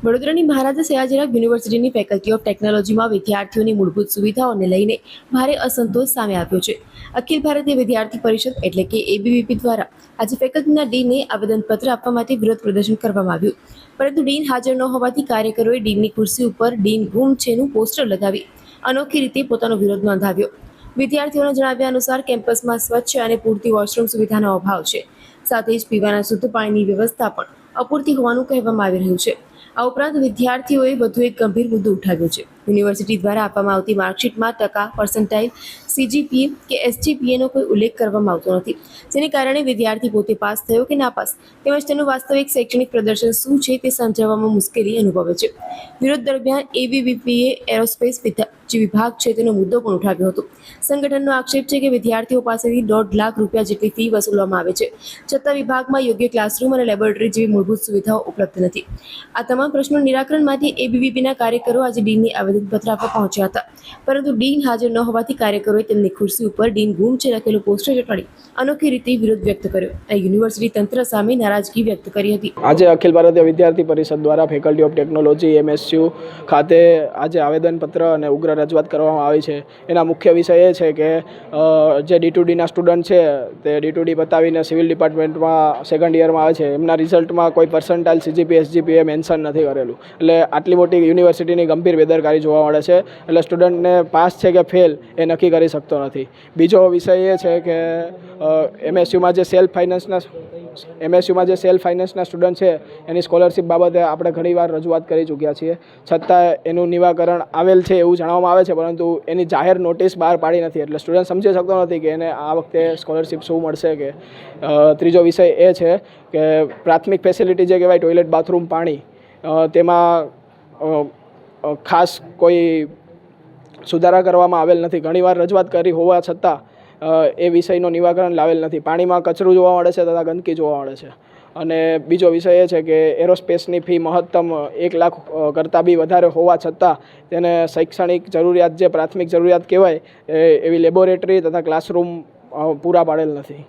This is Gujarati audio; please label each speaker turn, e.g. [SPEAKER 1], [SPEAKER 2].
[SPEAKER 1] વડોદરાની મહારાજા સયાજીરાવ યુનિવર્સિટીની ફેકલ્ટી ઓફ ટેકનોલોજીમાં વિદ્યાર્થીઓની મૂળભૂત સુવિધાઓને લઈને ભારે અસંતોષ સામે આવ્યો છે. અખિલ ભારતીય વિદ્યાર્થી પરિષદ એટલે કે એબીવીપી દ્વારા આજે ફેકલ્ટીના ડીનને આવેદનપત્ર આપવા માટે વિરોધ પ્રદર્શન કરવામાં આવ્યું, પરંતુ ડીન હાજર ન હોવાથી કાર્યકરોએ ડીનની ખુરશી ઉપર ડીન ગુમ છેનું પોસ્ટર લગાવી અનોખી રીતે પોતાનો વિરોધ નોંધાવ્યો. વિદ્યાર્થીઓના જણાવ્યા અનુસાર કેમ્પસમાં સ્વચ્છ અને પૂરતી વોશરૂમ સુવિધાનો અભાવ છે, સાથે જ પીવાના શુદ્ધ પાણીની વ્યવસ્થા પણ અપૂરતી હોવાનું કહેવામાં આવી રહ્યું છે. આ ઉપરાંત વિદ્યાર્થીઓએ વધુ એક ગંભીર મુદ્દો ઉઠાવ્યો છે. યુનિવર્સિટી દ્વારા આપવામાં આવતી માર્કશીટમાં ટકા, પર્સન્ટાઇલ, સીજીપીએ કે એસજીપીએનો કોઈ ઉલ્લેખ કરવામાં આવતો નથી, જેને કારણે વિદ્યાર્થી પોતે પાસ થયો કે નાપાસ તેમજ તેનું વાસ્તવિક શૈક્ષણિક પ્રદર્શન શું છે તે સમજાવવામાં મુશ્કેલી અનુભવે છે. વિરોધ દરમિયાન એબીવીપીએ એરોસ્પેસ જે વિભાગ છે તેનો મુદ્દો પણ ઉઠાવ્યો હતો. સંગઠનનો આક્ષેપ છે કે વિદ્યાર્થીઓ પાસેથી 1.5 લાખ રૂપિયા જેટલી ફી વસૂલવામાં આવે છે, છતાં વિભાગમાં યોગ્ય ક્લાસરૂમ અને લેબોરેટરી જેવી મૂળભૂત સુવિધાઓ ઉપલબ્ધ નથી. આ તમામ પ્રશ્નો નિરાકરણ માટે એબીવીપીના કાર્યકરો આજે ડીનને આવેદનપત્ર આપવા પહોંચ્યા હતા, પરંતુ ડીન હાજર ન હોવાથી કાર્યકરોએ તેમની ખુરશી ઉપર ડીન ગુમ છે લખેલું પોસ્ટર ચોંટાડી અનોખી રીતે વિરોધ વ્યક્ત કર્યો અને યુનિવર્સિટી તંત્ર સામે નારાજગી વ્યક્ત કરી હતી.
[SPEAKER 2] આજે અખિલ ભારતીય વિદ્યાર્થી પરિષદ દ્વારા ફેકલ્ટી ઓફ ટેકનોલોજી એમએસયુ ખાતે આજે આવેદનપત્ર અને ઉગ્ર રજૂઆત કરવામાં આવી છે. એના મુખ્ય વિષય એ છે કે જે D2Dના સ્ટુડન્ટ છે તે D2D પતાવીને સિવિલ ડિપાર્ટમેન્ટમાં સેકન્ડ યરમાં આવે છે, એમના રિઝલ્ટમાં કોઈ પર્સન્ટાઇલ, સીજીપી, એસજીપીએ મેન્શન નથી કરેલું. એટલે આટલી મોટી યુનિવર્સિટીની ગંભીર બેદરકારી જોવા મળે છે. એટલે સ્ટુડન્ટને પાસ છે કે ફેલ એ નક્કી કરી શકતો નથી. બીજો વિષય એ છે કે એમએસયુમાં જે સેલ્ફ ફાઇનાન્સના સ્ટુડન્ટ છે એની સ્કોલરશિપ બાબતે આપણે ઘણીવાર રજૂઆત કરી ચૂક્યા છીએ, છતાં એનું નિરાકરણ આવેલ છે એવું જણાવવામાં આવે છે, પરંતુ એની જાહેર નોટિસ બહાર પાડી નથી. એટલે સ્ટુડન્ટ સમજી શકતો નથી કે એને આ વખતે સ્કોલરશિપ શું મળશે. કે ત્રીજો વિષય એ છે કે પ્રાથમિક ફેસિલિટી જે કહેવાય ટોયલેટ, બાથરૂમ, પાણી, તેમાં ખાસ કોઈ સુધારા કરવામાં આવેલ નથી. ઘણીવાર રજૂઆત કરી હોવા છતાં એ વિષયનું નિરાકરણ લાવેલ નથી. પાણીમાં કચરું જોવા મળે છે તથા ગંદકી જોવા મળે છે. અને બીજો વિષય એ છે કે એરોસ્પેસની ફી મહત્તમ 1 લાખ કરતાં બી વધારે હોવા છતાં તેને શૈક્ષણિક જરૂરિયાત જે પ્રાથમિક જરૂરિયાત કહેવાય એવી લેબોરેટરી તથા ક્લાસરૂમ પૂરા પાડેલ નથી.